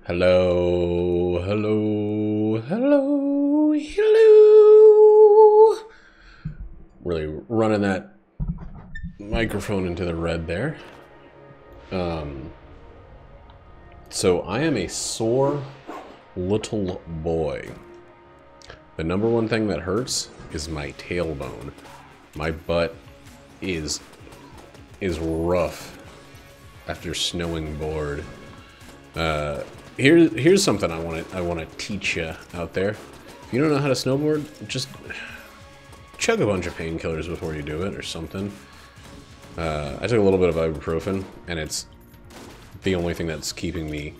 Hello, hello, hello, hello. Really running that microphone into the red there. So I am a sore little boy. The number one thing that hurts is my tailbone. My butt is rough after snowing board. Here's something I want to teach you out there. If you don't know how to snowboard, just chug a bunch of painkillers before you do it or something. I took a little bit of ibuprofen, and it's the only thing that's keeping me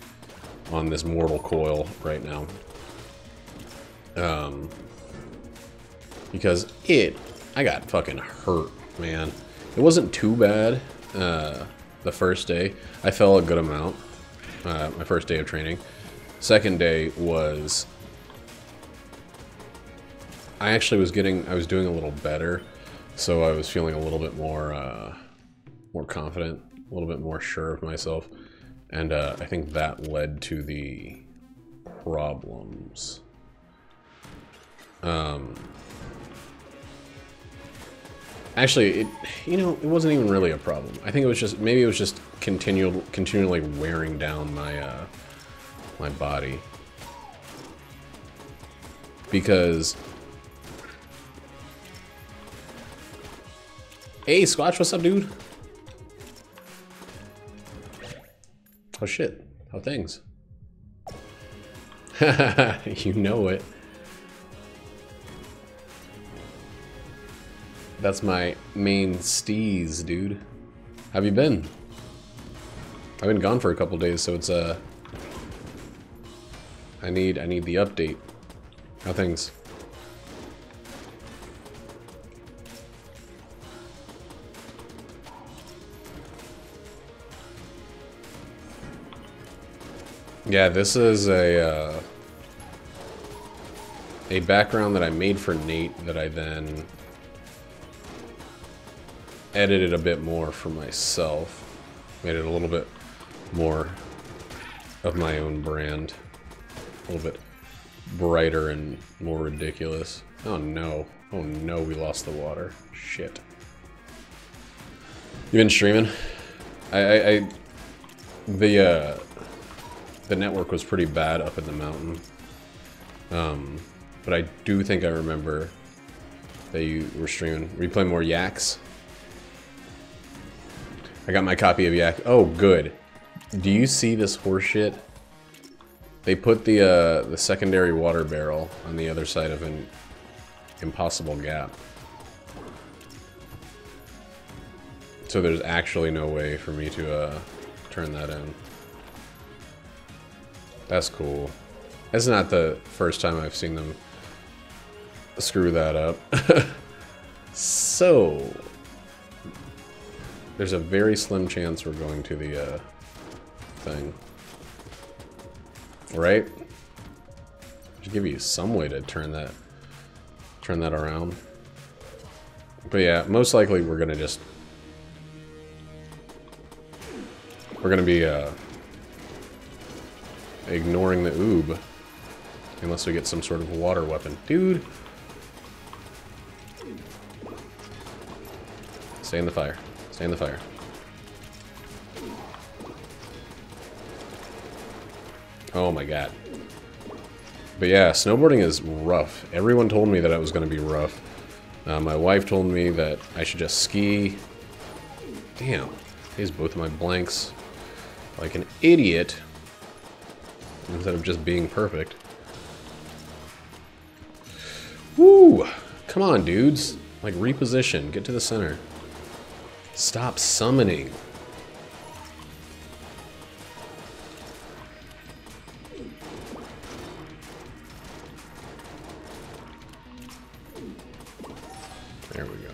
on this mortal coil right now. Because I got fucking hurt, man. It wasn't too bad the first day. I fell a good amount. My first day of training. Second day was... I was doing a little better, so I was feeling a little bit more confident, a little bit more sure of myself, and I think that led to the problems. Actually, it wasn't even really a problem. I think maybe it was just continually wearing down my body. Because... Hey, Squatch, what's up, dude? Oh, shit. How things? You know it. That's my main steez, dude. How have you been? I've been gone for a couple days, so it's I need the update. How things? Yeah, this is a background that I made for Nate that I then edited a bit more for myself. Made it a little bit more of my own brand. A little bit brighter and more ridiculous. Oh no. Oh no, we lost the water. Shit. You been streaming? The network was pretty bad up in the mountain. But I do think I remember that you were streaming. Were you playing more Yaks? I got my copy of Yak. Oh, good. Do you see this horseshit? They put the secondary water barrel on the other side of an impossible gap. So there's actually no way for me to turn that in. That's cool. That's not the first time I've seen them screw that up. So... there's a very slim chance we're going to the thing. Right? Should give you some way to turn that around. But yeah, most likely we're gonna be ignoring the oob unless we get some sort of water weapon. Dude! Stay in the fire. Stay in the fire. Oh my god. But yeah, snowboarding is rough. Everyone told me that it was going to be rough. My wife told me that I should just ski. Damn. Here's both of my blanks. Like an idiot. Instead of just being perfect. Woo! Come on, dudes. Like, reposition. Get to the center. Stop summoning. There we go.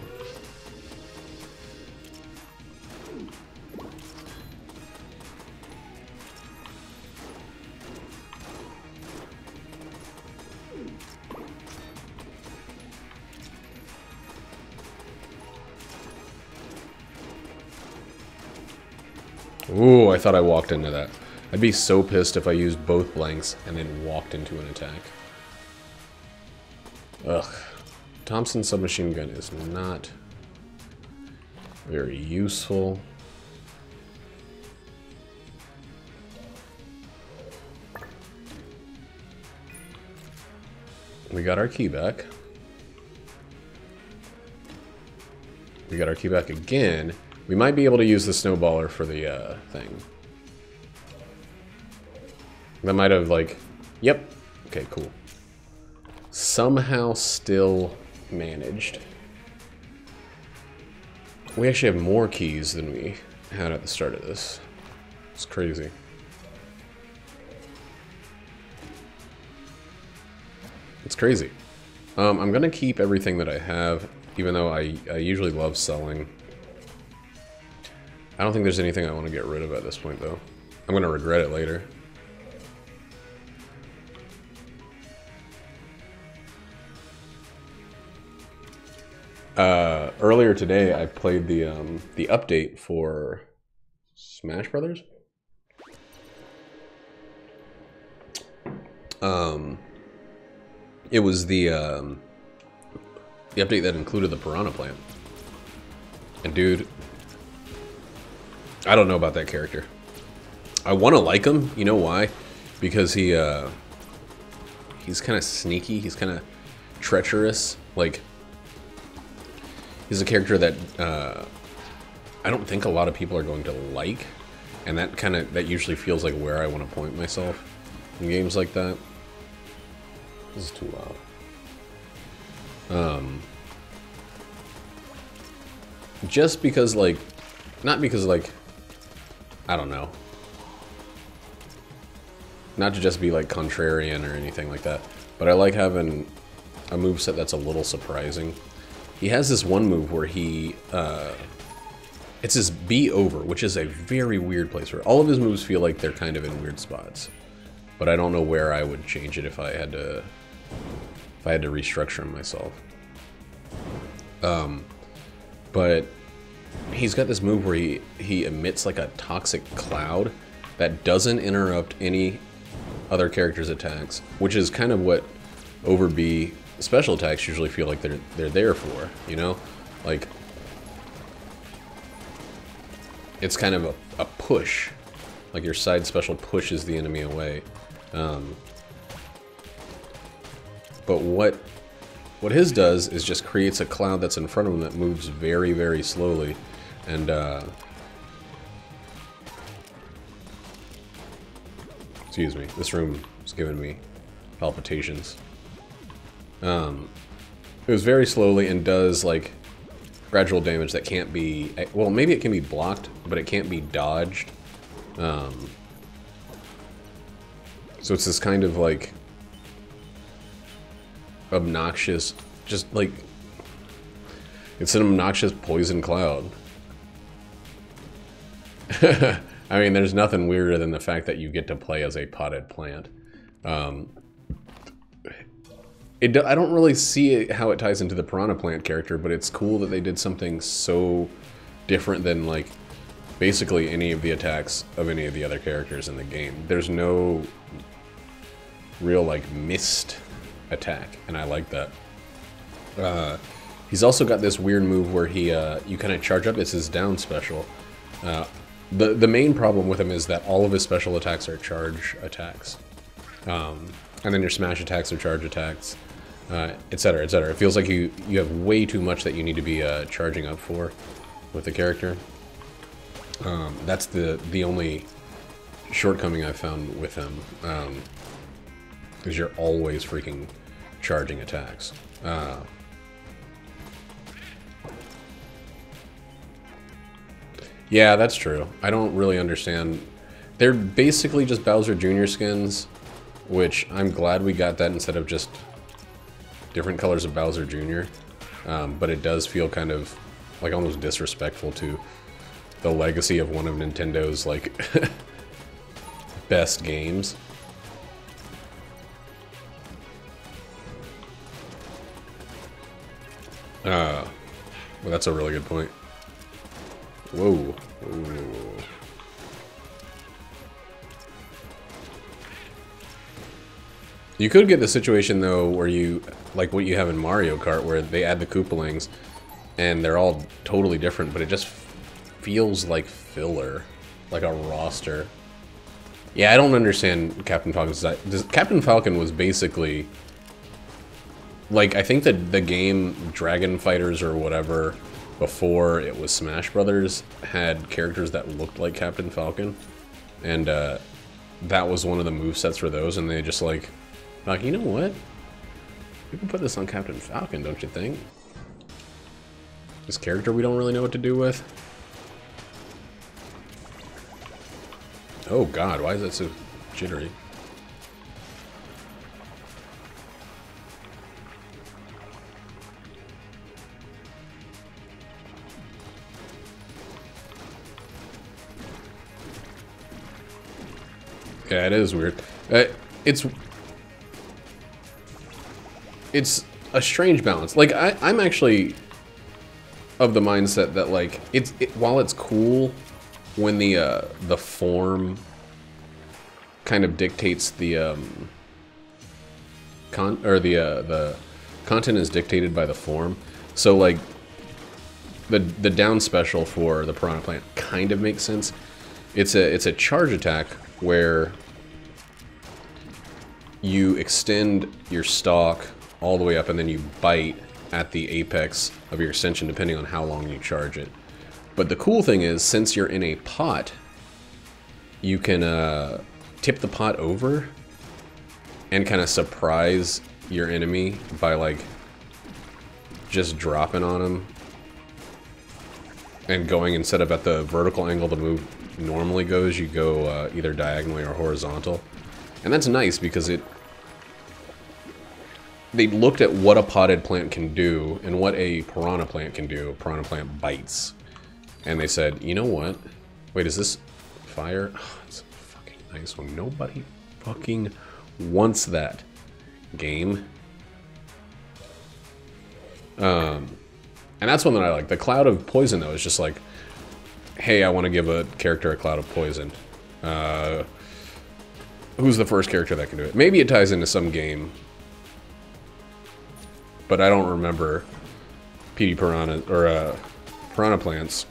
Ooh, I thought I walked into that. I'd be so pissed if I used both blanks and then walked into an attack. Ugh. Thompson submachine gun is not very useful. We got our key back. We got our key back again. We might be able to use the snowballer for the thing. That might have, like... Yep. Okay, cool. Somehow still managed. We actually have more keys than we had at the start of this. It's crazy. It's crazy. I'm gonna keep everything that I have, even though I usually love selling. I don't think there's anything I want to get rid of at this point, though. I'm gonna regret it later. Earlier today, I played the update for Smash Brothers. It was the update that included the Piranha Plant. And dude, I don't know about that character. I want to like him. You know why? Because he's kind of sneaky. He's kind of treacherous. Like, he's a character that I don't think a lot of people are going to like, and that usually feels like where I want to point myself in games like that. This is too loud. Just because, like, not because, like, I don't know. Not to just be, like, contrarian or anything like that, but I like having a moveset that's a little surprising. He has this one move where he, it's his be over, which is a very weird place where all of his moves feel like they're kind of in weird spots. But I don't know where I would change it if I had to restructure him myself. But he's got this move where he emits like a toxic cloud that doesn't interrupt any other character's attacks, which is kind of what over B special attacks usually feel like they're there for, you know? Like, it's kind of a push. Like your side special pushes the enemy away. But what his does is just creates a cloud that's in front of him that moves very, very slowly. And, excuse me, this room is giving me palpitations. It was very slowly and does, like, gradual damage that can't be... Well, maybe it can be blocked, but it can't be dodged. So it's this kind of, like, obnoxious... Just, like... It's an obnoxious poison cloud. I mean, there's nothing weirder than the fact that you get to play as a potted plant. I don't really see how it ties into the Piranha Plant character, but it's cool that they did something so different than, like, basically any of the attacks of any of the other characters in the game. There's no real, like, missed attack, and I like that. He's also got this weird move where you kind of charge up. It's his down special. The main problem with him is that all of his special attacks are charge attacks. And then your smash attacks are charge attacks, etc., etc. It feels like you have way too much that you need to be charging up for with the character. That's the only shortcoming I've found with him, is you're always freaking charging attacks. Yeah, that's true. I don't really understand. They're basically just Bowser Jr. skins, which I'm glad we got that instead of just different colors of Bowser Jr. But it does feel kind of like almost disrespectful to the legacy of one of Nintendo's, like, best games. Well, that's a really good point. Whoa. Whoa. You could get the situation, though, where you, like what you have in Mario Kart, where they add the Koopalings, and they're all totally different, but it just feels like filler, like a roster. Yeah, I don't understand Captain Falcon's design. Captain Falcon was basically, like, I think that the game Dragon Fighters or whatever, before it was Smash Brothers, had characters that looked like Captain Falcon, and that was one of the movesets for those, and they just like, you know what? We can put this on Captain Falcon, don't you think? This character we don't really know what to do with. Oh god, why is that so jittery? Yeah, it is weird. It's a strange balance. Like, I'm actually of the mindset that, like, while it's cool when the form kind of dictates the the content is dictated by the form. So, like, the down special for the Piranha Plant kind of makes sense. It's a charge attack where you extend your stalk all the way up and then you bite at the apex of your extension depending on how long you charge it. But the cool thing is, since you're in a pot, you can tip the pot over and kind of surprise your enemy by, like, just dropping on them and going, instead of at the vertical angle the move normally goes, you go either diagonally or horizontal. And that's nice because they looked at what a potted plant can do and what a piranha plant can do. A piranha plant bites. And they said, you know what? Wait, is this fire? Oh, it's a fucking nice one. Nobody fucking wants that game. And that's one that I like. The Cloud of Poison, though, is just like, hey, I want to give a character a Cloud of Poison. Who's the first character that can do it? Maybe it ties into some game. But I don't remember PD Piranha, or Piranha Plants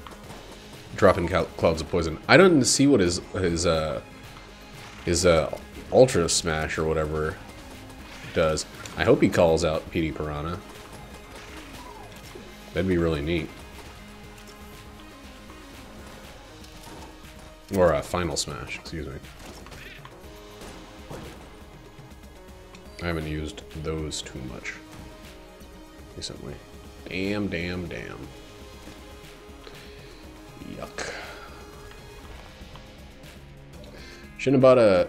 dropping Clouds of Poison. I don't see what his Ultra Smash or whatever does. I hope he calls out PD Piranha. That'd be really neat. Or Final Smash, excuse me. I haven't used those too much recently. Damn, damn, damn. Yuck. Shouldn't have bought a...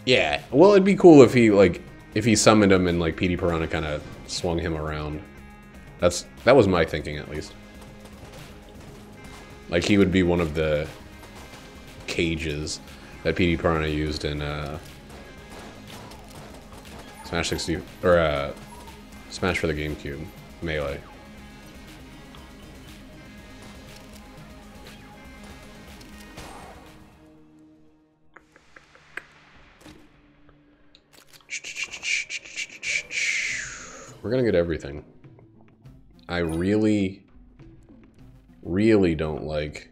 Yeah, well, it'd be cool if he, like, if he summoned him and, like, PD Piranha kind of swung him around. That was my thinking, at least. Like, he would be one of the cages that PD Piranha used in Smash 60, or Smash for the GameCube, Melee. We're gonna get everything. I really don't like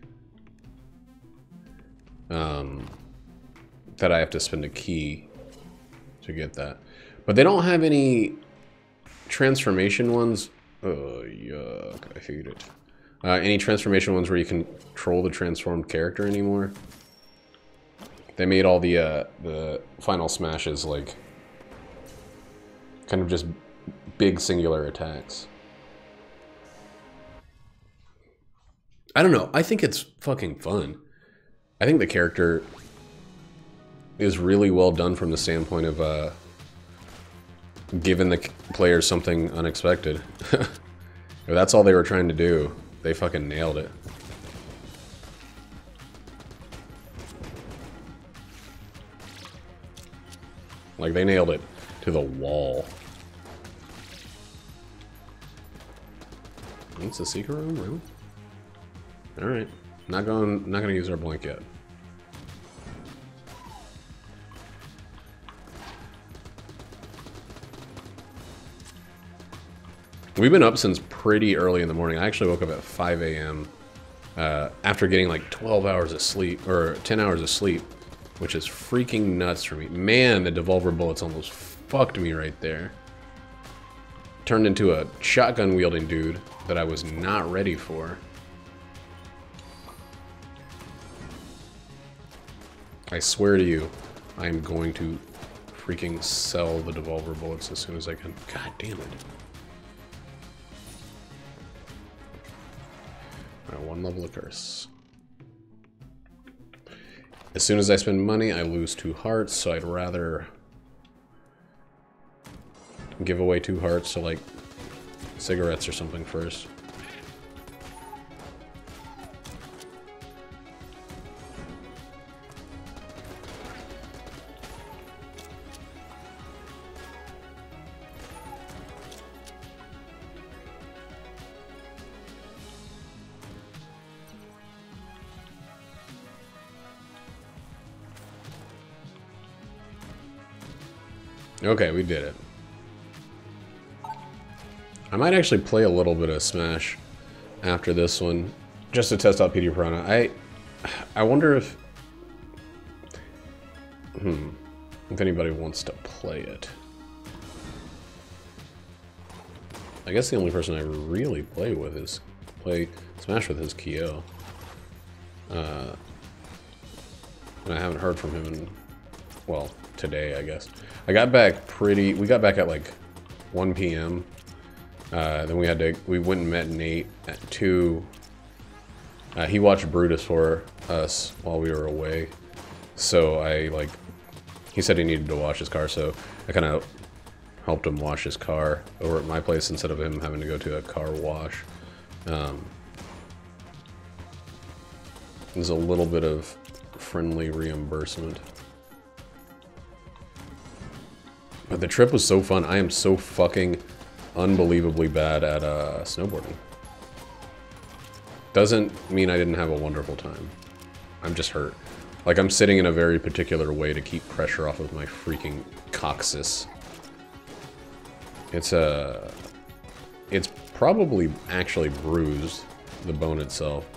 that I have to spend a key to get that. But they don't have any transformation ones. Oh, yuck. I hate it. Any transformation ones where you can control the transformed character anymore. They made all the final smashes, like, kind of just big singular attacks. I don't know. I think it's fucking fun. I think the character is really well done from the standpoint of giving the players something unexpected. If that's all they were trying to do, they fucking nailed it. Like, they nailed it to the wall. It's a secret room, really? Alright. Not gonna use our blank yet. We've been up since pretty early in the morning. I actually woke up at 5 a.m. After getting like 12 hours of sleep, or 10 hours of sleep, which is freaking nuts for me. Man, the Devolver bullets almost fucked me right there. Turned into a shotgun-wielding dude that I was not ready for. I swear to you, I am going to freaking sell the Devolver bullets as soon as I can. God damn it. Alright, 1 level of curse. As soon as I spend money, I lose 2 hearts, so I'd rather give away 2 hearts to, like, cigarettes or something first. Okay, we did it. I might actually play a little bit of Smash after this one, just to test out PD Piranha. I wonder if anybody wants to play it. I guess the only person I really play Smash with is Kyo. And I haven't heard from him in, well, today, I guess. We got back at like 1 p.m. Then we went and met Nate at 2. He watched Brutus for us while we were away. So he said he needed to wash his car, so I kind of helped him wash his car over at my place instead of him having to go to a car wash. There's a little bit of friendly reimbursement. But the trip was so fun. I am so fucking unbelievably bad at snowboarding. Doesn't mean I didn't have a wonderful time. I'm just hurt. Like, I'm sitting in a very particular way to keep pressure off of my freaking coccyx. It's probably actually bruised, the bone itself.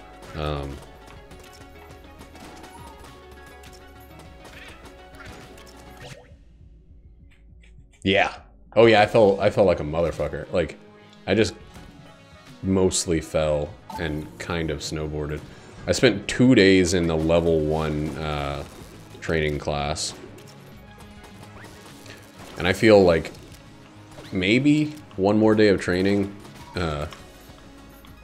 Yeah. Oh yeah, I felt like a motherfucker. Like, I just mostly fell and kind of snowboarded. I spent 2 days in the level 1 training class. And I feel like maybe 1 more day of training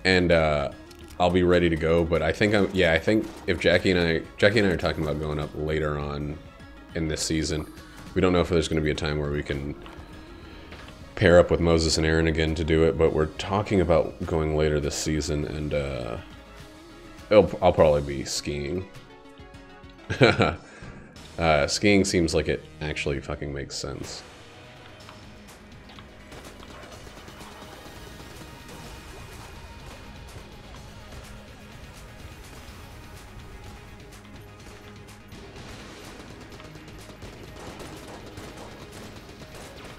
and I'll be ready to go, but I think I think if Jackie and I are talking about going up later on in this season. We don't know if there's going to be a time where we can pair up with Moses and Aaron again to do it, but we're talking about going later this season, and I'll probably be skiing. Skiing seems like it actually fucking makes sense.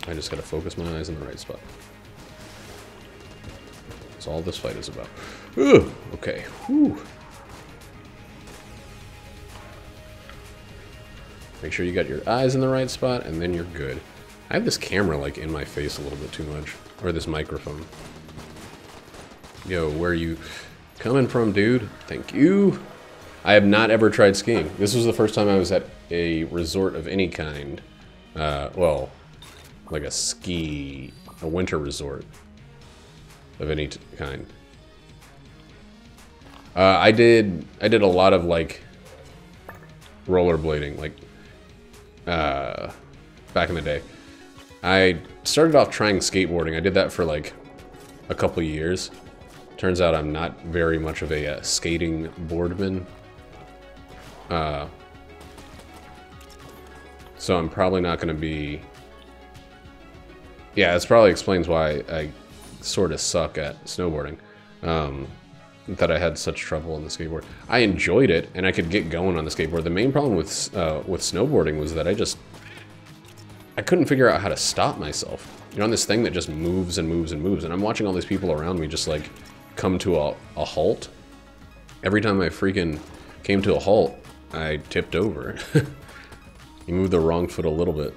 I just gotta focus my eyes in the right spot. That's all this fight is about. Ooh, okay. Whew. Make sure you got your eyes in the right spot, and then you're good. I have this camera, like, in my face a little bit too much. Or this microphone. Yo, where are you coming from, dude? Thank you. I have not ever tried skiing. This was the first time I was at a resort of any kind. Well, like a winter resort of any kind. I did a lot of, like, rollerblading, like, back in the day. I started off trying skateboarding. I did that for, like, a couple years. Turns out I'm not very much of a skating boardman. So I'm probably not going to be... Yeah, this probably explains why I sort of suck at snowboarding. That I had such trouble on the skateboard. I enjoyed it, and I could get going on the skateboard. The main problem with snowboarding was that I couldn't figure out how to stop myself. You're on this thing that just moves and moves and moves, and I'm watching all these people around me just, like, come to a halt. Every time I freaking came to a halt, I tipped over. You moved the wrong foot a little bit.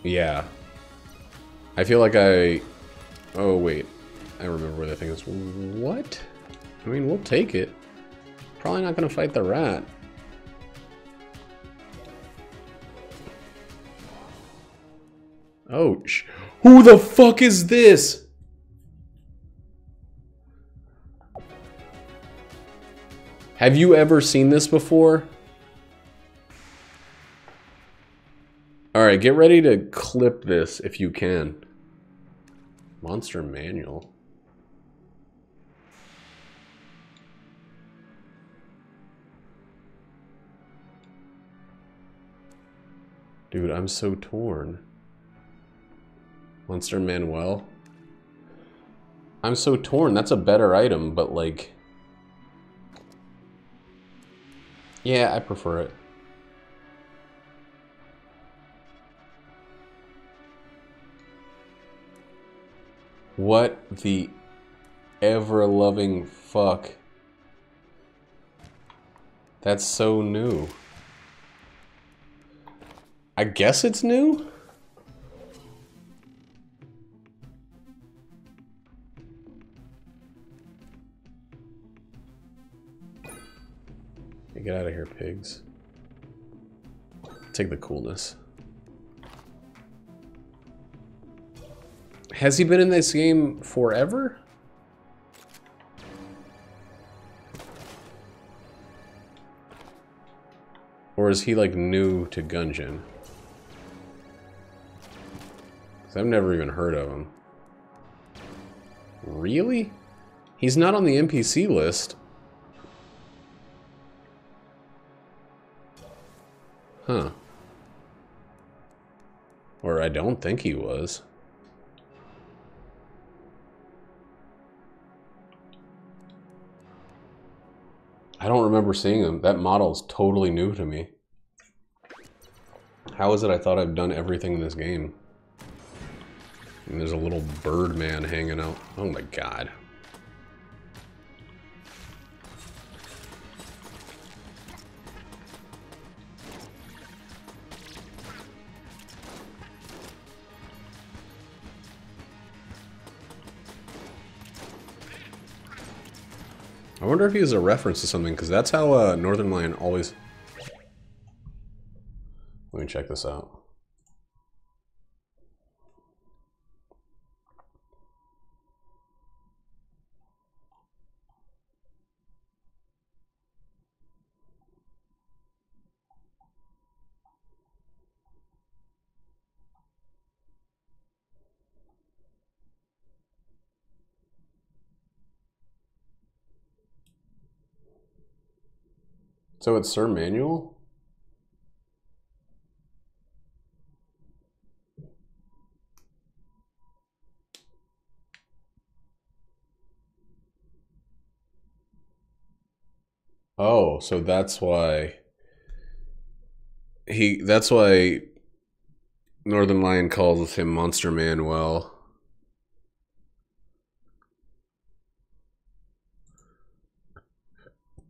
Yeah. I feel like oh, wait. I remember where the thing is. What? I mean, we'll take it. Probably not gonna fight the rat. Oh, who the fuck is this? Have you ever seen this before? Alright, get ready to clip this if you can. Monster manual. Dude, I'm so torn. Monster Manuel. I'm so torn. That's a better item, but like... yeah, I prefer it. What the ever-loving fuck? That's so new. I guess it's new? Get out of here, pigs. Take the coolness. Has he been in this game forever? Or is he like new to Gungeon? 'Cause I've never even heard of him. Really? He's not on the NPC list. Huh. Or I don't think he was. I don't remember seeing him. That model's totally new to me. How is it I thought I'd done everything in this game? And there's a little bird man hanging out. Oh my god. I wonder if he has a reference to something, because that's how Northern Lion always... Let me check this out. So it's Sir Manuel? Oh, so that's why that's why Northern Lion calls him Monster Manuel.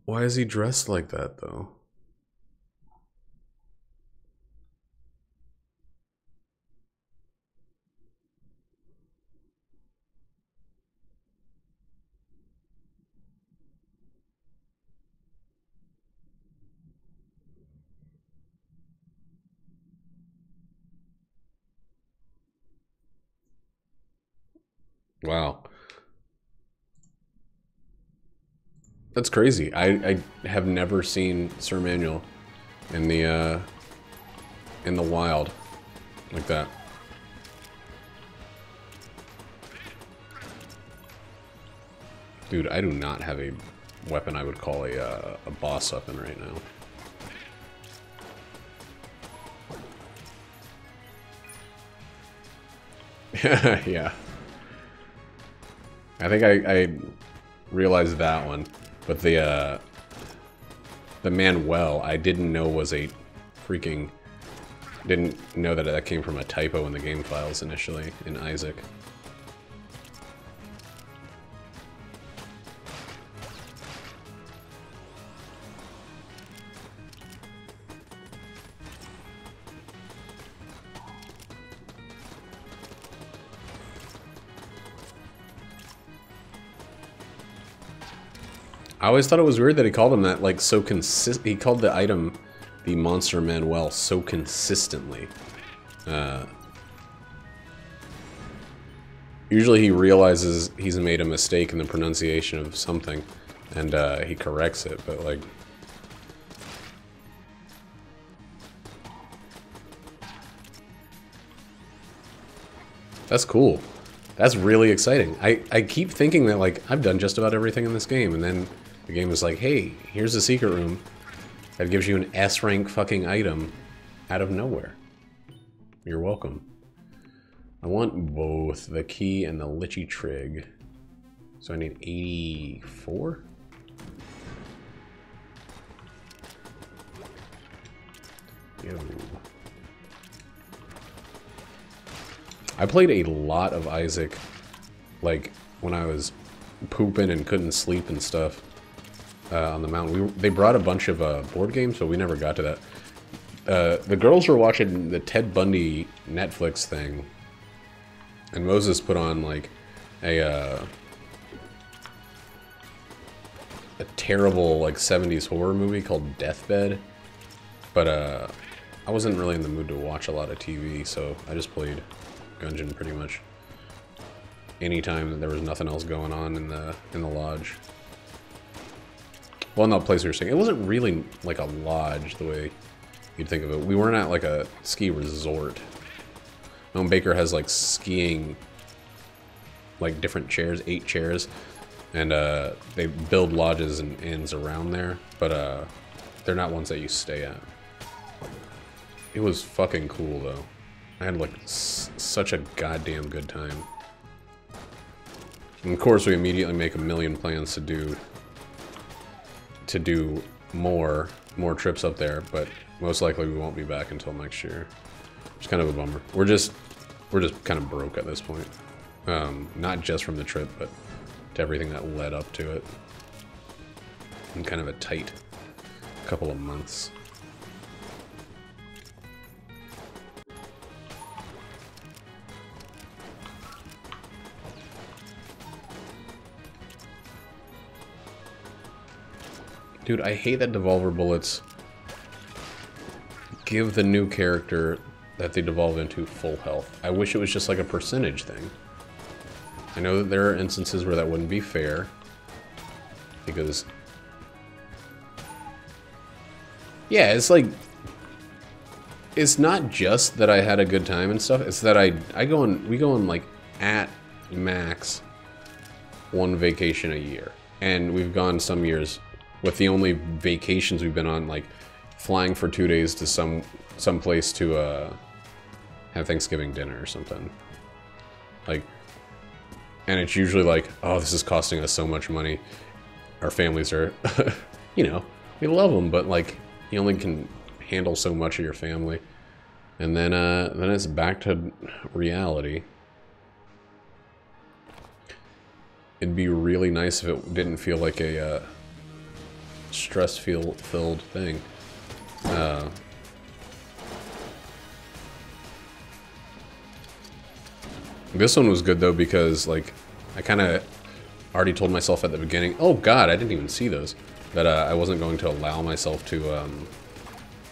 Why is he dressed like that, though? Wow. That's crazy. I have never seen Sir Manuel in the wild like that. Dude, I do not have a weapon I would call a boss weapon right now. Yeah. I think I realized that one, but the the Manuel, I didn't know was a freaking... Didn't know that that came from a typo in the game files initially, in Isaac. I always thought it was weird that he called him that, like, so he called the item the Monster Manuel so consistently. Usually he realizes he's made a mistake in the pronunciation of something, and he corrects it, but, like... That's cool. That's really exciting. I keep thinking that, like, I've done just about everything in this game, and then the game is like, hey, here's a secret room that gives you an S-rank fucking item out of nowhere. You're welcome. I want both the key and the Lichy Trig. So I need 84? Yo. I played a lot of Isaac, like, when I was pooping and couldn't sleep and stuff. On the mountain. They brought a bunch of board games, but we never got to that. The girls were watching the Ted Bundy Netflix thing, and Moses put on like a terrible like 70s horror movie called Deathbed, but I wasn't really in the mood to watch a lot of TV, so I just played Gungeon pretty much anytime that there was nothing else going on in the lodge. Well, in that place we were staying, it wasn't really like a lodge the way you'd think of it. We weren't at like a ski resort. Mount Baker has like skiing, like different chairs, 8 chairs, and they build lodges and inns around there, but they're not ones that you stay at. It was fucking cool though. I had like such a goddamn good time. And of course we immediately make a million plans to do more trips up there, but most likely we won't be back until next year. It's kind of a bummer. We're just kind of broke at this point. Not just from the trip, but to everything that led up to it. And kind of a tight couple of months. Dude, I hate that Devolver Bullets give the new character that they devolve into full health. I wish it was just like a percentage thing. I know that there are instances where that wouldn't be fair, because... yeah, it's like... it's not just that I had a good time and stuff, it's that we go on like, at max, 1 vacation a year. And we've gone some years with the only vacations we've been on, like, flying for 2 days to some place to have Thanksgiving dinner or something. Like, and it's usually like, oh, this is costing us so much money. Our families are, you know, we love them, but like, you only can handle so much of your family. And then it's back to reality. It'd be really nice if it didn't feel like a stress-filled thing. This one was good though because like I kind of already told myself at the beginning, oh god, I didn't even see those, that I wasn't going to allow myself to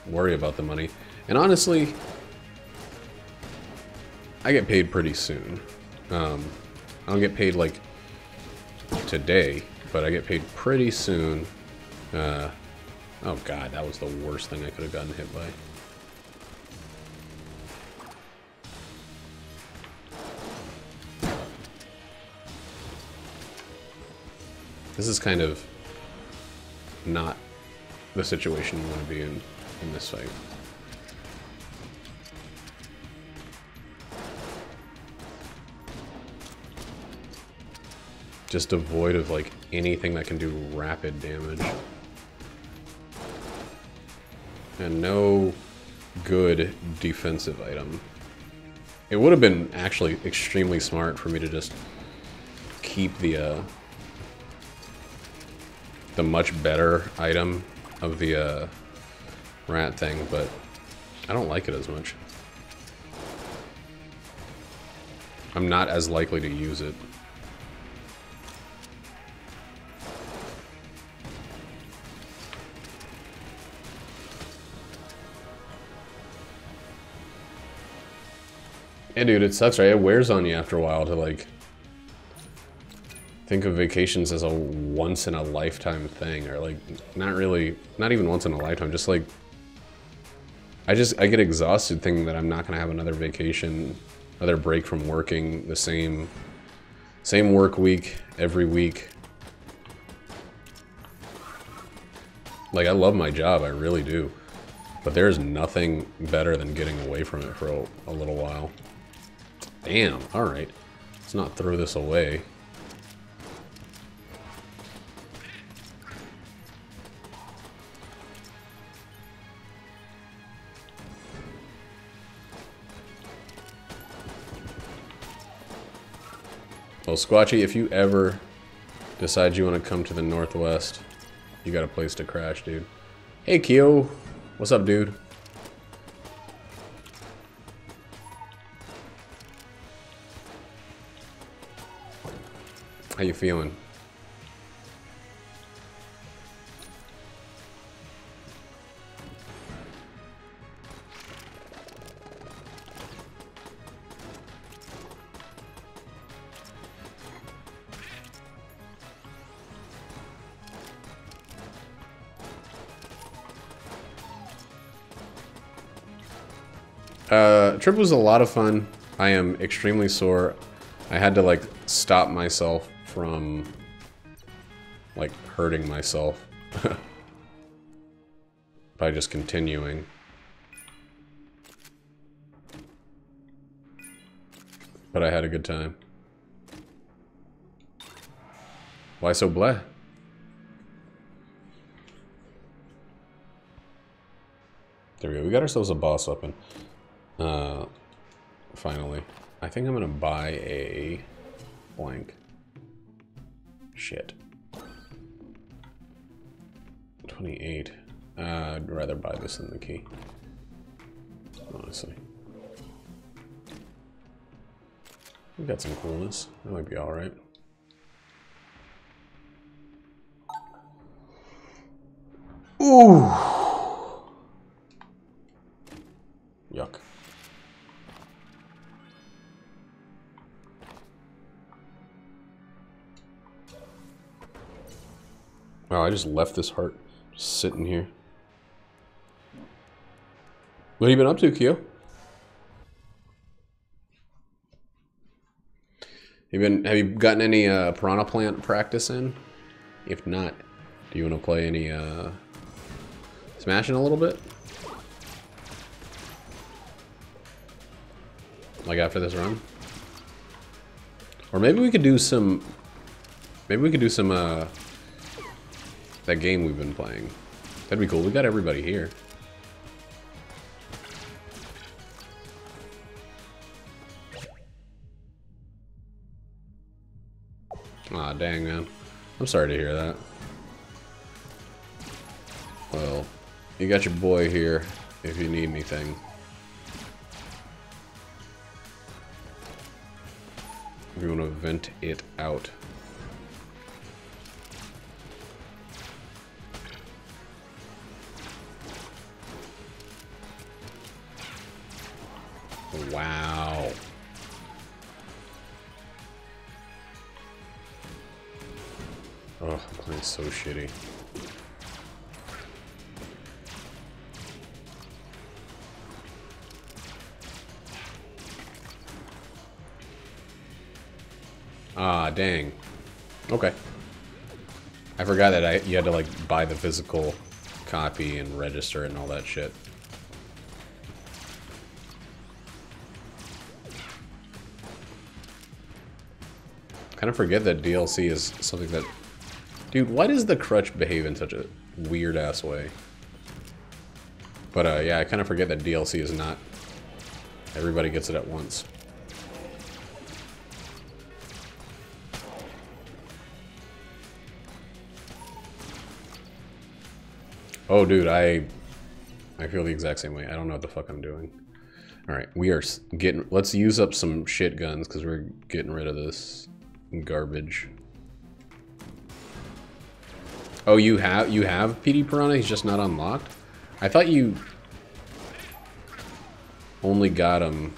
worry about the money. And honestly, I get paid pretty soon. I don't get paid like today, but I get paid pretty soon. Oh god, that was the worst thing I could have gotten hit by. This is kind of not the situation you want to be in this fight. Just devoid of like anything that can do rapid damage. And no good defensive item. It would have been actually extremely smart for me to just keep the much better item of the rat thing, but I don't like it as much. I'm not as likely to use it. Yeah, dude, it sucks, right? It wears on you after a while to, like, think of vacations as a once-in-a-lifetime thing, or, like, not really, not even once in a lifetime, just, like, I get exhausted thinking that I'm not gonna have another vacation, another break from working the same work week every week. Like, I love my job, I really do. But there's nothing better than getting away from it for a little while. Damn, alright. Let's not throw this away. Well, Squatchy, if you ever decide you want to come to the Northwest, you got a place to crash, dude. Hey, Kyo. What's up, dude? How you feeling? Trip was a lot of fun. I am extremely sore. I had to, like, stop myself from, like, hurting myself by just continuing. But I had a good time. Why so bleh? There we go. We got ourselves a boss weapon. Finally. I think I'm gonna buy a blank. Shit. 28. I'd rather buy this than the key. Honestly. We got some coolness. That might be alright. Ooh! Yuck. Wow, I just left this heart just sitting here. What have you been up to, Kyo? Have you gotten any piranha plant practice in? If not, do you want to play any Smashing a little bit? Like after this run? Or maybe we could do some that game we've been playing. That'd be cool. We got everybody here. Aw, dang, man. I'm sorry to hear that. Well, you got your boy here if you need anything. If you want to vent it out. Wow. Oh, I'm playing so shitty. Ah, dang. Okay. I forgot that you had to, like, buy the physical copy and register it and all that shit. Kind of forget that DLC is something that... Dude, why does the crutch behave in such a weird-ass way? But yeah, I kind of forget that DLC is not... Everybody gets it at once. Oh, dude, I feel the exact same way. I don't know what the fuck I'm doing. Alright, we are getting... Let's use up some shit guns, because we're getting rid of this garbage. Oh, you have PD Piranha? He's just not unlocked? I thought you only got him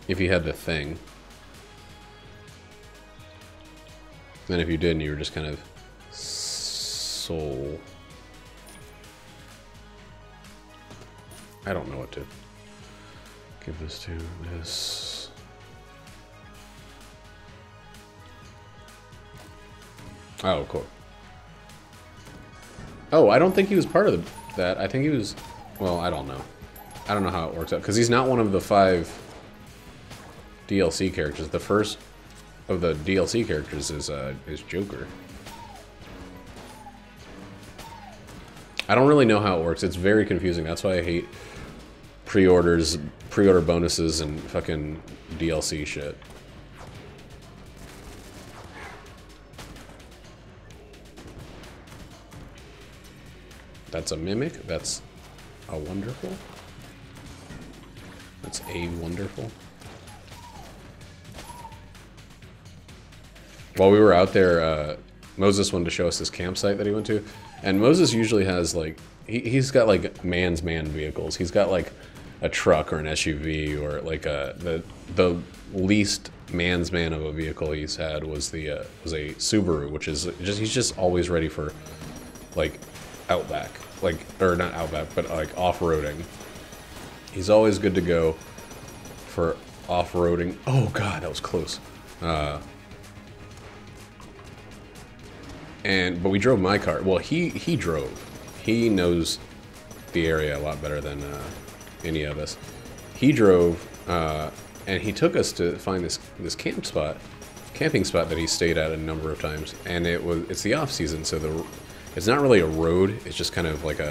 if you had the thing. Then if you didn't, you were just kind of soul. I don't know what to give this to. This. Oh, cool. Oh, I don't think he was part of that. I think he was... Well, I don't know. I don't know how it works out. Because he's not one of the 5 DLC characters. The first of the DLC characters is Joker. I don't really know how it works. It's very confusing. That's why I hate pre-orders, pre-order bonuses, and fucking DLC shit. That's a mimic. That's a wonderful. That's a wonderful. While we were out there, Moses wanted to show us this campsite that he went to. And Moses usually has, like, he's got, like, man's man vehicles. He's got, like, a truck or an SUV or, like, the least man's man of a vehicle he's had was a Subaru, which is just, he's just always ready for, like, Outback. Like, or not Outback, but, like, off-roading. He's always good to go for off-roading. Oh, God, that was close. But we drove my car. Well, he drove. He knows the area a lot better than any of us. He drove, and he took us to find this camping spot that he stayed at a number of times. And it's the off season, so it's not really a road. It's just kind of like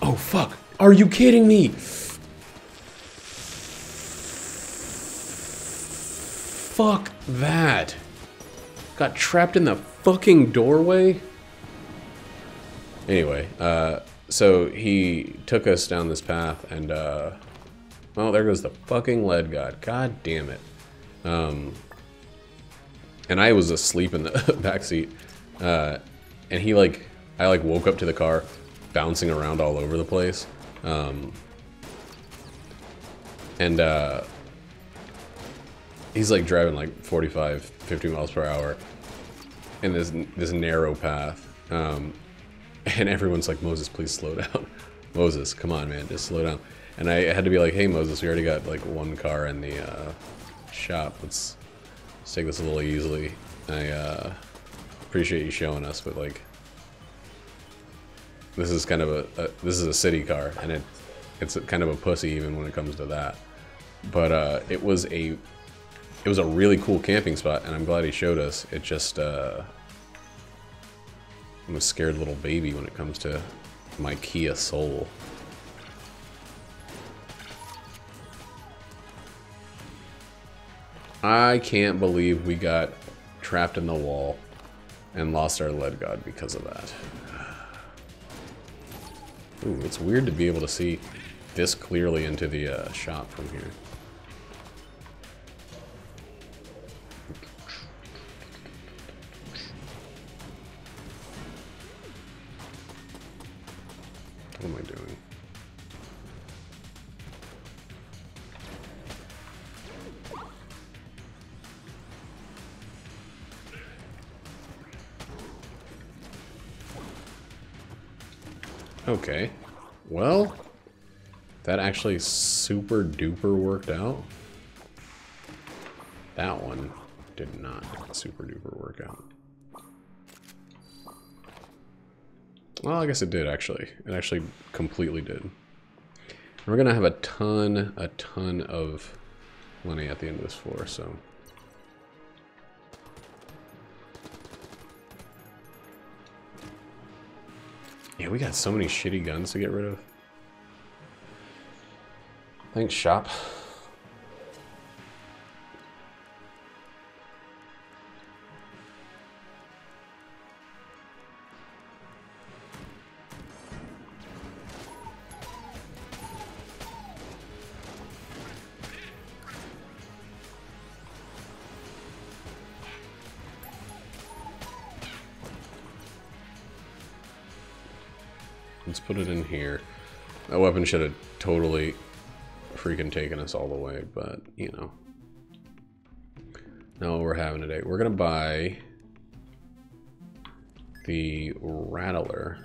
oh fuck! Are you kidding me? Fuck that! Got trapped in the fucking doorway? Anyway, so he took us down this path and, oh, there goes the fucking lead god. God damn it. And I was asleep in the backseat. And I woke up to the car bouncing around all over the place. He's like driving like 45, 50 miles per hour in this narrow path. And everyone's like, Moses, please slow down. Moses, come on, man, just slow down. And I had to be like, hey, Moses, we already got like 1 car in the shop. Let's take this a little easily. I appreciate you showing us, but like, this is kind of this is a city car, and it's kind of a pussy even when it comes to that. But it was a really cool camping spot, and I'm glad he showed us. It just I'm a scared little baby when it comes to my Kia Soul. I can't believe we got trapped in the wall and lost our lead god because of that. Ooh, it's weird to be able to see this clearly into the shop from here. What am I doing? Okay. Well, that actually super duper worked out. That one did not super duper work out. Well, I guess it did actually. It actually completely did. We're gonna have a ton of money at the end of this floor, so. Yeah, we got so many shitty guns to get rid of. Thanks, shop. Let's put it in here. That weapon should have totally freaking taken us all the way, but, you know. Now what we're having today. We're going to buy the Rattler.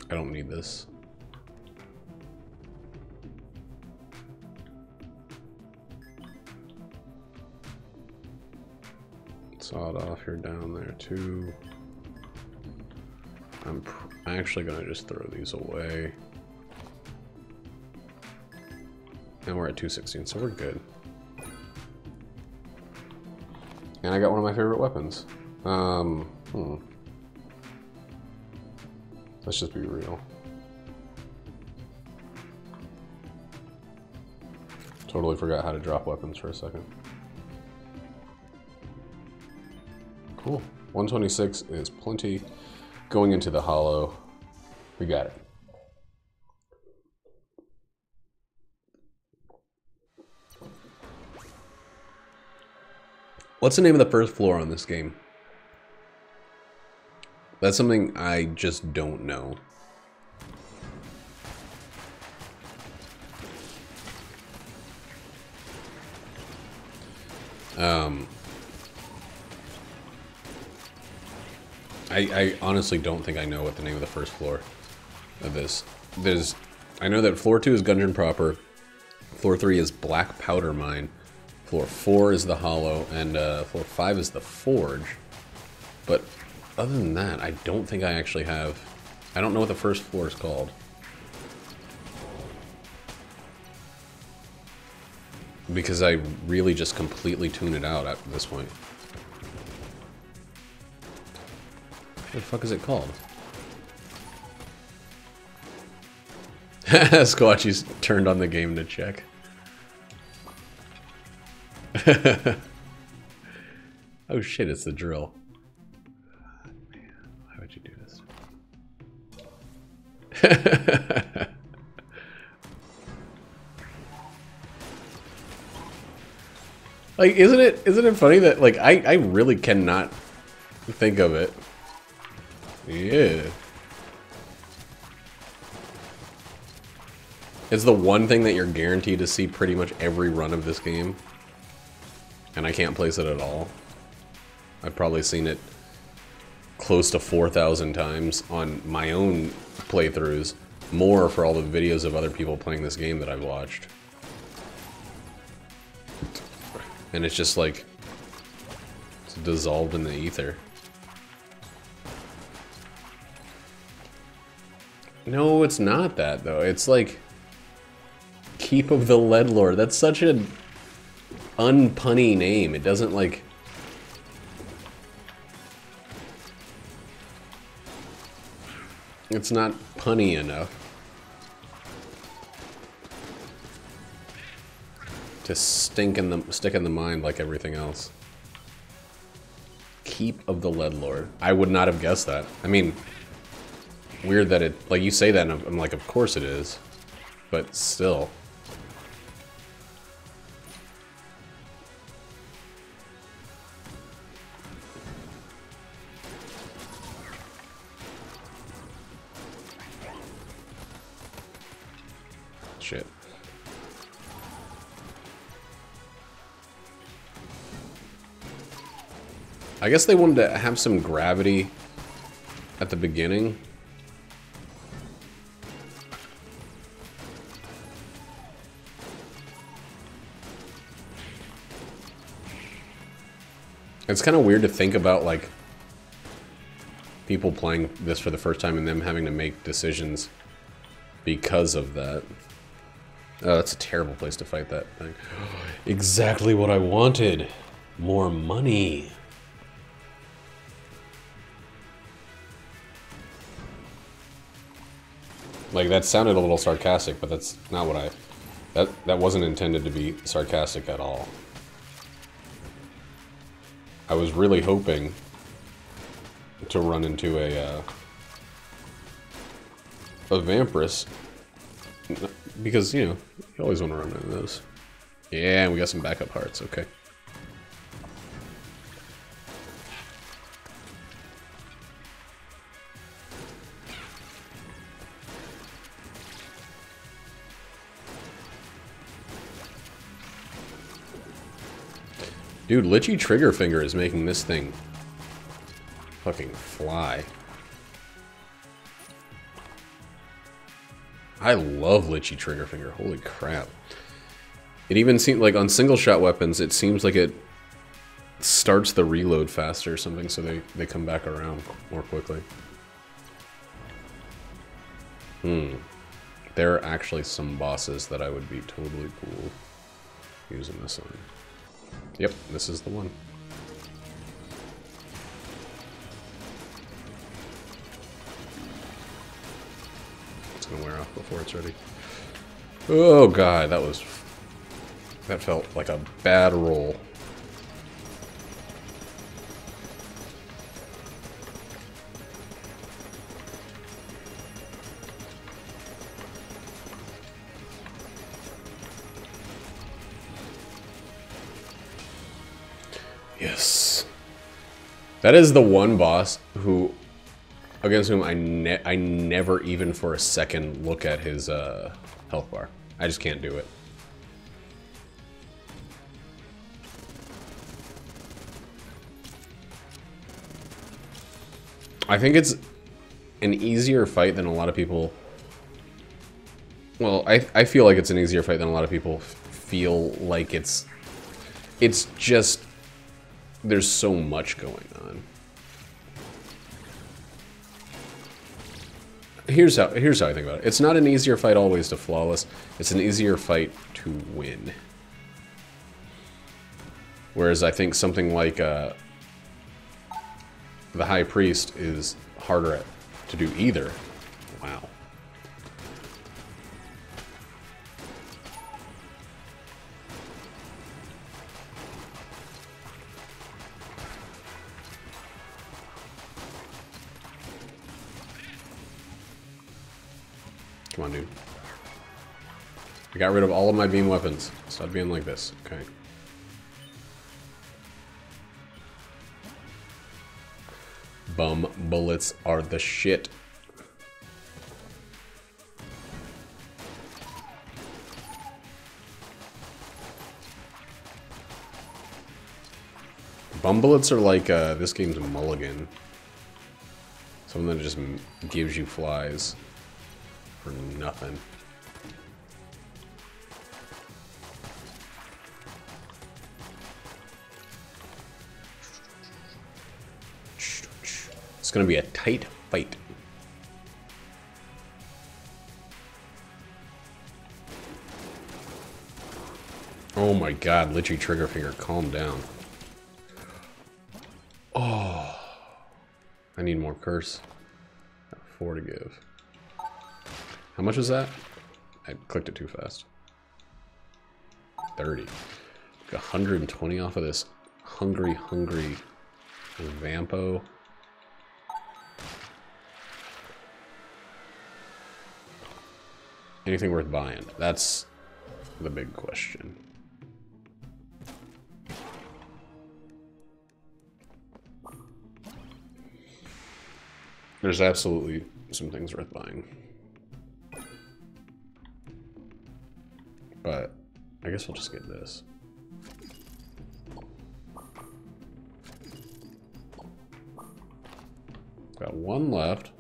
I don't need this. Sawed off, you're down there too. I'm actually gonna just throw these away. And we're at 216, so we're good. And I got one of my favorite weapons. Let's just be real. Totally forgot how to drop weapons for a second. Cool. 126 is plenty. Going into the hollow. We got it. What's the name of the first floor on this game? That's something I just don't know. I honestly don't think I know what the name of the first floor of this. I know that floor 2 is Gungeon proper, floor 3 is Black Powder Mine, floor 4 is the Hollow, and floor 5 is the Forge. But other than that, I don't think I actually have... I don't know what the first floor is called. Because I really just completely tune it out at this point. What the fuck is it called? Squatchy's turned on the game to check. Oh shit, it's the drill. Man, why would you do this? Like, isn't it funny that, like, I really cannot think of it. Yeah. It's the one thing that you're guaranteed to see pretty much every run of this game. And I can't place it at all. I've probably seen it close to 4,000 times on my own playthroughs. More for all the videos of other people playing this game that I've watched. And it's just like, it's dissolved in the ether. No, it's not that, though. It's like, Keep of the Lead Lord. That's such an unpunny name. It doesn't, like... It's not punny enough to stick in the mind like everything else. Keep of the Lead Lord. I would not have guessed that. I mean, weird that it, like, you say that and I'm like, of course it is, but still. Shit. I guess they wanted to have some gravity at the beginning. It's kind of weird to think about, like, people playing this for the first time and them having to make decisions because of that. Oh, that's a terrible place to fight that thing. Exactly what I wanted. More money. Like, that sounded a little sarcastic, but that's not what I... That wasn't intended to be sarcastic at all. I was really hoping to run into a Vampirus, because, you know, you always want to run into those. Yeah, and we got some backup hearts, okay. Dude, Lichy Trigger Finger is making this thing fucking fly. I love Lichy Trigger Finger, holy crap. It even seems like on single shot weapons, it seems like it starts the reload faster or something, so they come back around more quickly. There are actually some bosses that I would be totally cool using this on. Yep, this is the one. It's gonna wear off before it's ready. Oh god, that felt like a bad roll. Yes. That is the one boss who, against whom I never even for a second look at his health bar. I just can't do it. I think it's an easier fight than a lot of people... Well, I feel like it's an easier fight than a lot of people feel like it's... It's just... There's so much going on. Here's how I think about it. It's not an easier fight always to flawless. It's an easier fight to win. Whereas I think something like the High Priest is harder to do either. Wow. Come on, dude. I got rid of all of my beam weapons. Stop being like this. Okay. Bum bullets are the shit. Bum bullets are like this game's mulligan. Something that just gives you flies. For nothing. It's gonna be a tight fight. Oh my god, Lichy Trigger Finger, calm down. Oh, I need more curse. Got 4 to give. How much was that? I clicked it too fast. 30. Got 120 off of this hungry Vampo. Anything worth buying? That's the big question. There's absolutely some things worth buying. But I guess I'll just get this. Got 1 left.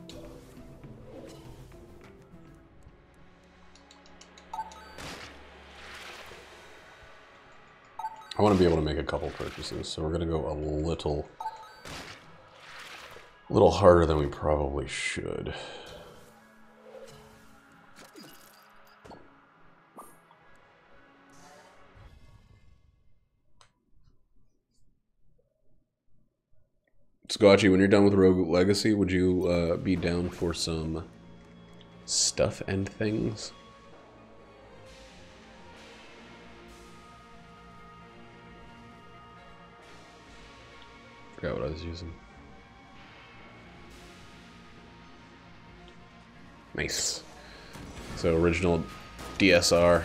I want to be able to make a couple purchases, so we're going to go a little harder than we probably should. Scotchy, when you're done with Rogue Legacy, would you be down for some stuff and things. Forgot what I was using. Nice. So original DSR,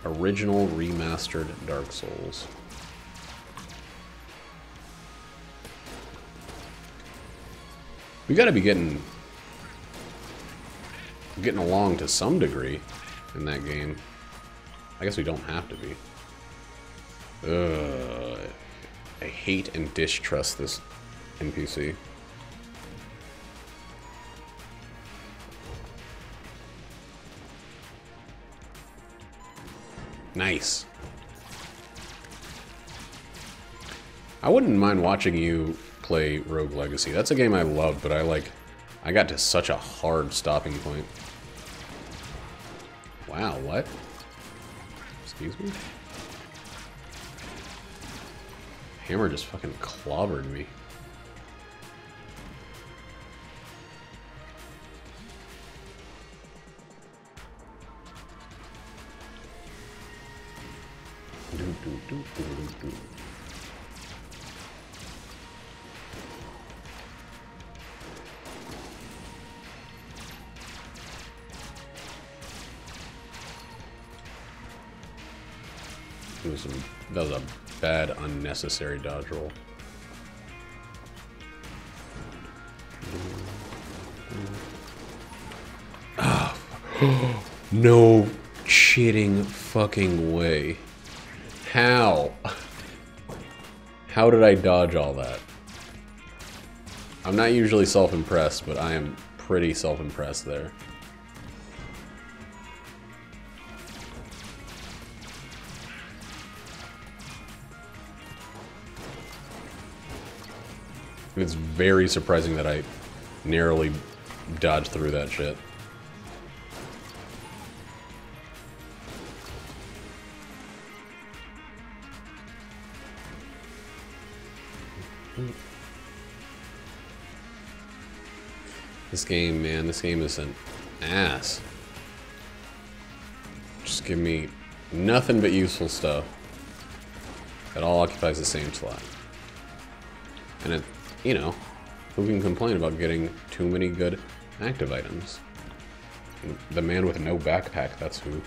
original remastered Dark Souls. We gotta be getting along to some degree in that game. I guess we don't have to be. Ugh. I hate and distrust this NPC. Nice. I wouldn't mind watching you play Rogue Legacy. That's a game I love, but I got to such a hard stopping point. Wow, what? Excuse me? Hammer just fucking clobbered me. That was a bad, unnecessary dodge roll. Oh, no shitting fucking way. How? How did I dodge all that? I'm not usually self-impressed, but I am pretty self-impressed there. It's very surprising that I narrowly dodged through that shit. This game, man, this game is an ass. Just give me nothing but useful stuff. It all occupies the same slot. And it, you know, who can complain about getting too many good active items? The man with no backpack, that's who.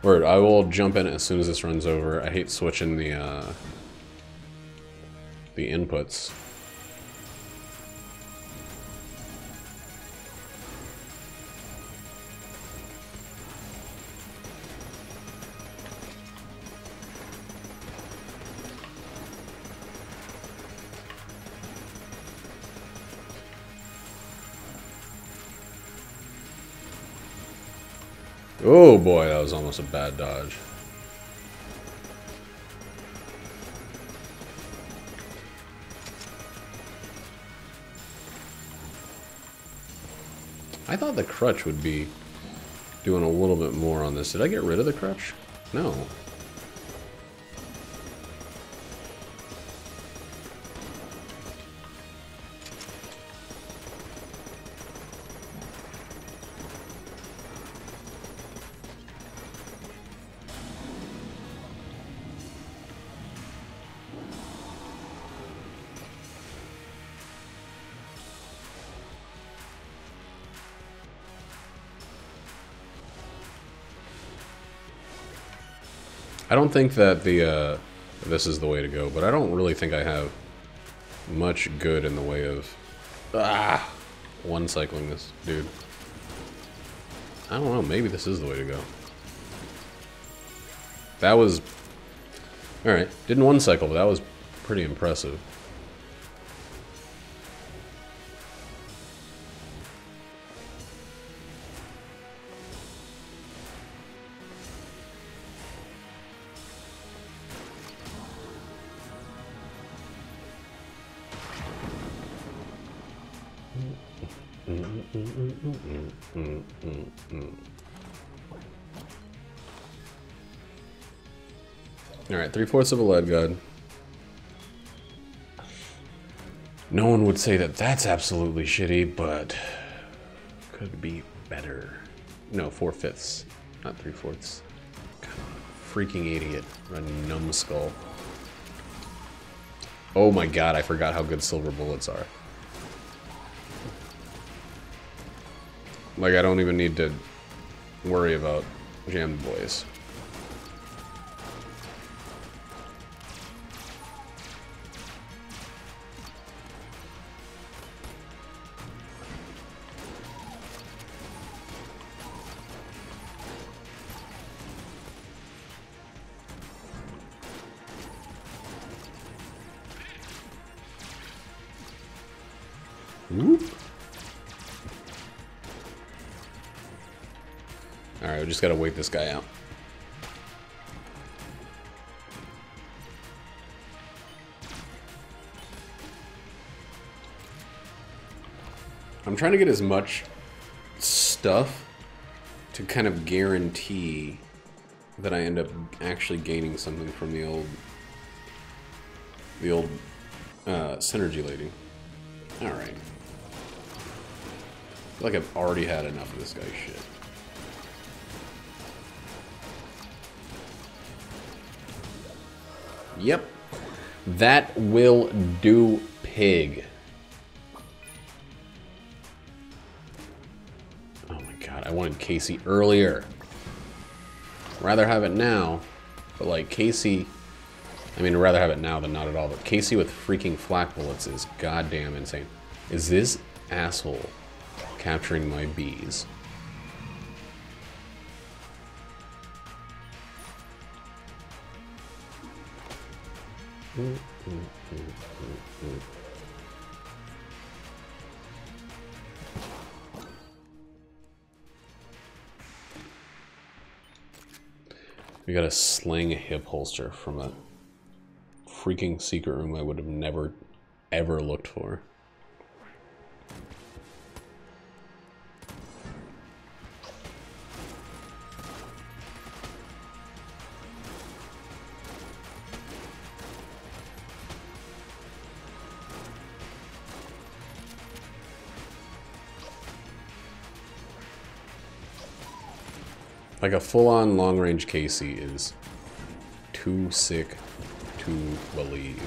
Word, I will jump in as soon as this runs over. I hate switching the inputs. Oh boy, that was almost a bad dodge. I thought the crutch would be doing a little bit more on this. Did I get rid of the crutch? No. I don't think that this is the way to go, but I don't really think I have much good in the way of one cycling this dude. I don't know, maybe this is the way to go. That was alright, didn't one cycle, but that was pretty impressive. Alright, 3/4 of a lead god. No one would say that that's absolutely shitty, but could be better. No, 4/5, not 3/4. God, freaking idiot. A numbskull. Oh my god, I forgot how good silver bullets are. Like, I don't even need to worry about jammed boys. Whoop. Alright, we just gotta wait this guy out. I'm trying to get as much stuff to kind of guarantee that I end up actually gaining something from the old synergy lady. Alright. I feel like I've already had enough of this guy's shit. Yep. That will do, pig. Oh my god, I wanted Casey earlier. Rather have it now, but like Casey... I mean, I'd rather have it now than not at all, but Casey with freaking flak bullets is goddamn insane. Is this asshole capturing my bees? We got a sling hip holster from a freaking secret room I would have never, ever looked for. Like a full-on long-range Casey is too sick to believe.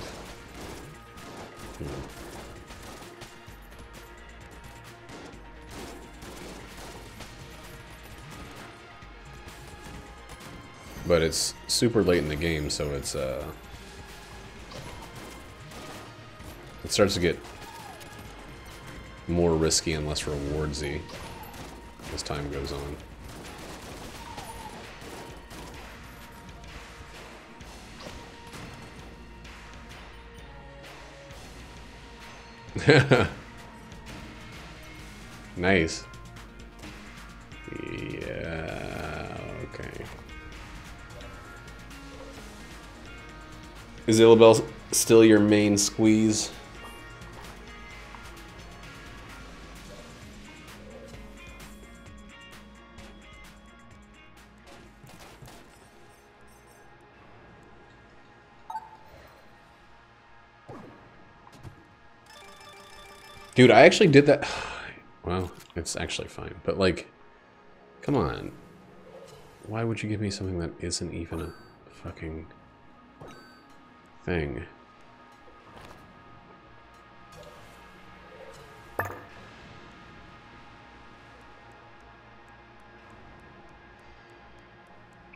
But it's super late in the game, so it's it starts to get more risky and less rewardsy as time goes on. Nice. Yeah, okay. Is Illabelle still your main squeeze? Dude, I actually did that. Well, it's actually fine, but like, come on. Why would you give me something that isn't even a fucking thing?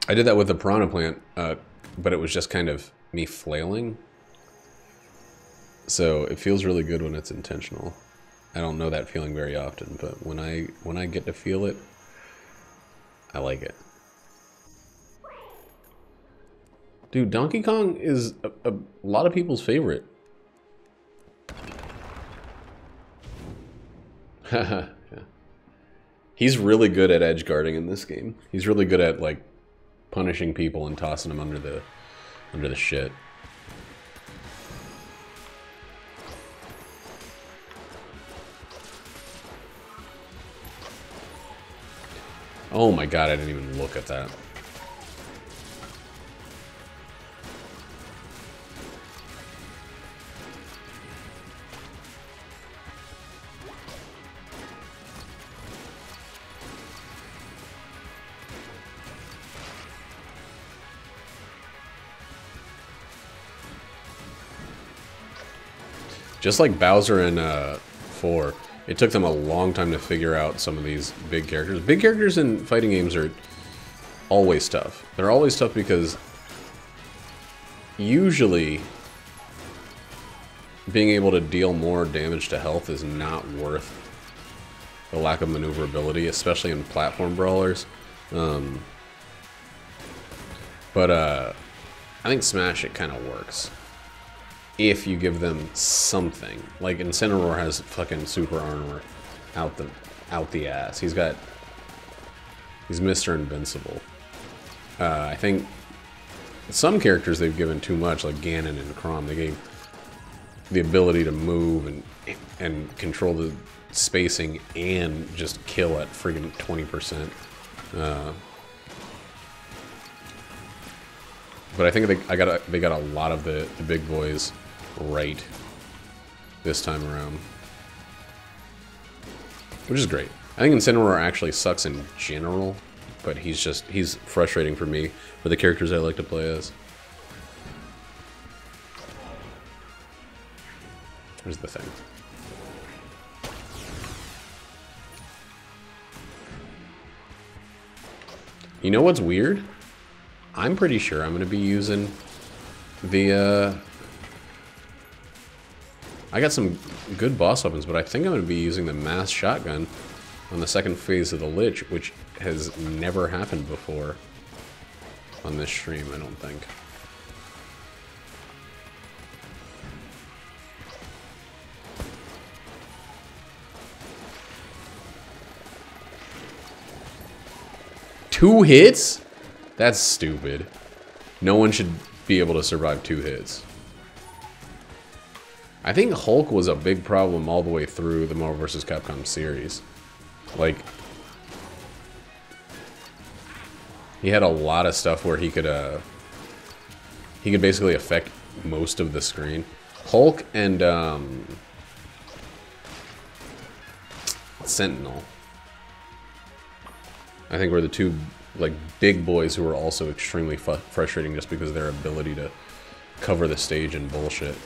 I did that with the piranha plant, but it was just kind of me flailing. So it feels really good when it's intentional. I don't know that feeling very often, but when I get to feel it, I like it. Dude, Donkey Kong is a lot of people's favorite. Yeah. He's really good at edge guarding in this game. He's really good at like punishing people and tossing them under the shit. Oh my god, I didn't even look at that. Just like Bowser in 4, it took them a long time to figure out some of these big characters. Big characters in fighting games are always tough. They're always tough because usually being able to deal more damage to health is not worth the lack of maneuverability, especially in platform brawlers. But I think Smash, it kind of works if you give them something. Like Incineroar has fucking super armor out the ass. He's Mr. Invincible. I think some characters they've given too much, like Ganon and Chrom. They gave the ability to move and control the spacing and just kill at freaking 20%. But I think they got a lot of the big boys right this time around, which is great. I think Incineroar actually sucks in general, but he's frustrating for me for the characters I like to play as. Here's the thing. You know what's weird? I'm pretty sure I'm going to be using the, I got some good boss weapons, but I think I'm going to be using the mass shotgun on the second phase of the Lich, which has never happened before on this stream, I don't think. Two hits? That's stupid. No one should be able to survive 2 hits. I think Hulk was a big problem all the way through the Marvel vs. Capcom series. Like, he had a lot of stuff where he could basically affect most of the screen. Hulk and Sentinel, I think, were the two like big boys who were also extremely frustrating just because of their ability to cover the stage and bullshit.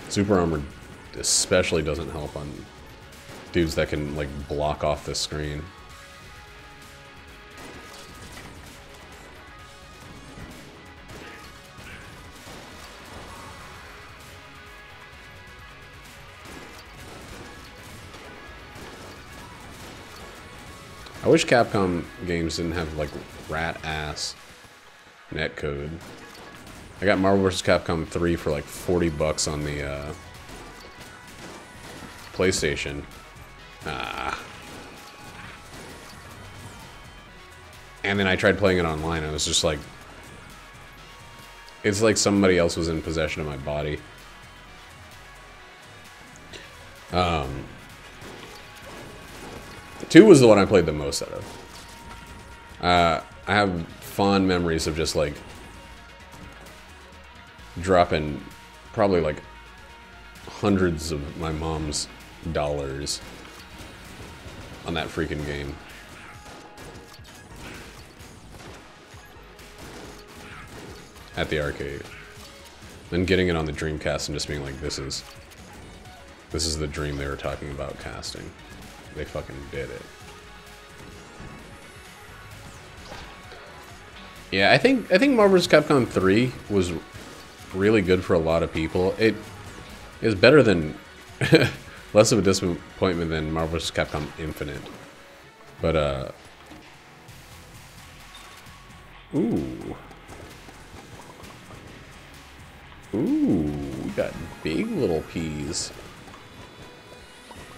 Super armor especially doesn't help on dudes that can like block off the screen. I wish Capcom games didn't have like rat-ass netcode. I got Marvel vs. Capcom 3 for like 40 bucks on the PlayStation. And then I tried playing it online and it was just like, it's like somebody else was in possession of my body. 2 was the one I played the most out of. I have fond memories of just like dropping probably like hundreds of my mom's dollars on that freaking game. At the arcade. And getting it on the Dreamcast and just being like, this is the dream they were talking about casting. They fucking did it. Yeah, I think Marvel vs. Capcom 3 was really good for a lot of people. It is better than less of a disappointment than Marvel vs. Capcom Infinite. But ooh, we got big little peas.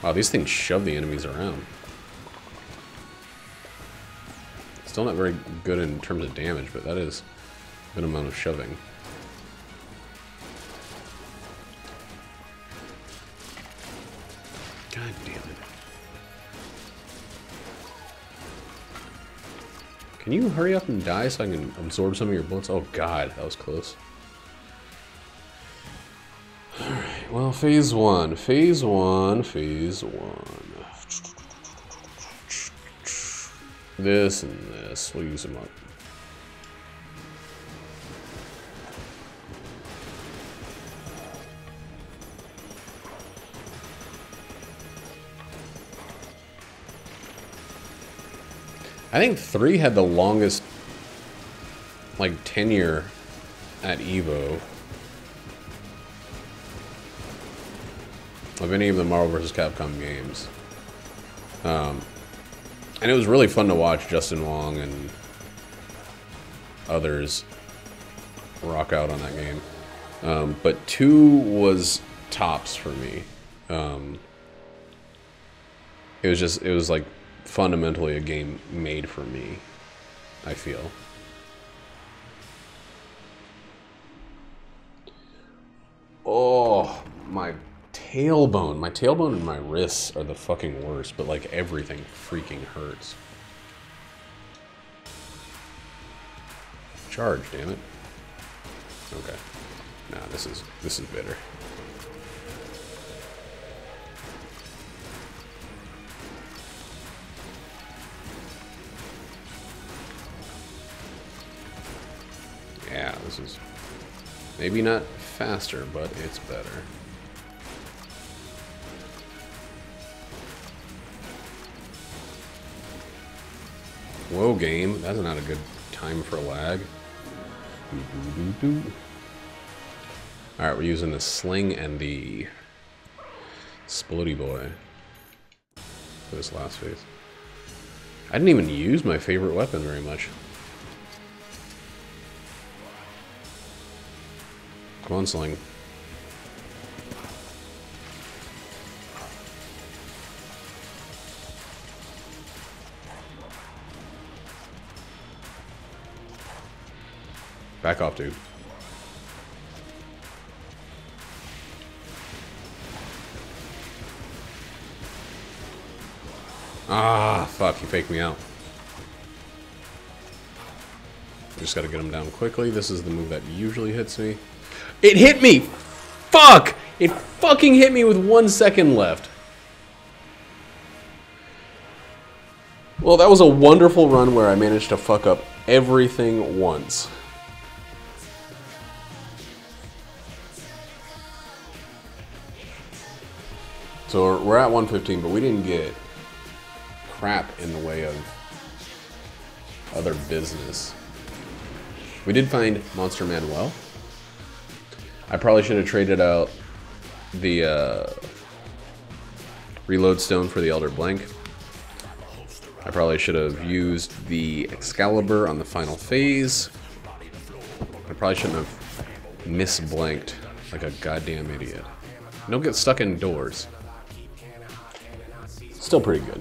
Wow, these things shove the enemies around. Still not very good in terms of damage, but that is a good amount of shoving. God damn it. Can you hurry up and die so I can absorb some of your bullets? Oh god, that was close. Alright, well, phase one. This and this, we'll use them up. I think 3 had the longest, like, tenure at EVO of any of the Marvel vs. Capcom games. And it was really fun to watch Justin Wong and others rock out on that game. But 2 was tops for me. It was like fundamentally a game made for me, I feel. Oh, my tailbone and my wrists are the fucking worst, but like everything freaking hurts. Charge, damn it. Okay. Nah, this is bitter. Yeah, this is maybe not faster, but it's better. Whoa, game. That's not a good time for lag. Alright, we're using the sling and the Splody Boy for this last phase. I didn't even use my favorite weapon very much. Come on, sling. Back off, dude. Ah, fuck, he faked me out. Just gotta get him down quickly. This is the move that usually hits me. It hit me! Fuck! It fucking hit me with 1 second left. Well, that was a wonderful run where I managed to fuck up everything once. So we're at 115, but we didn't get crap in the way of other business. We did find Monster Manuel. I probably should have traded out the Reload Stone for the Elder Blank. I probably should have used the Excalibur on the final phase. I probably shouldn't have misblanked like a goddamn idiot. Don't get stuck indoors. Still pretty good.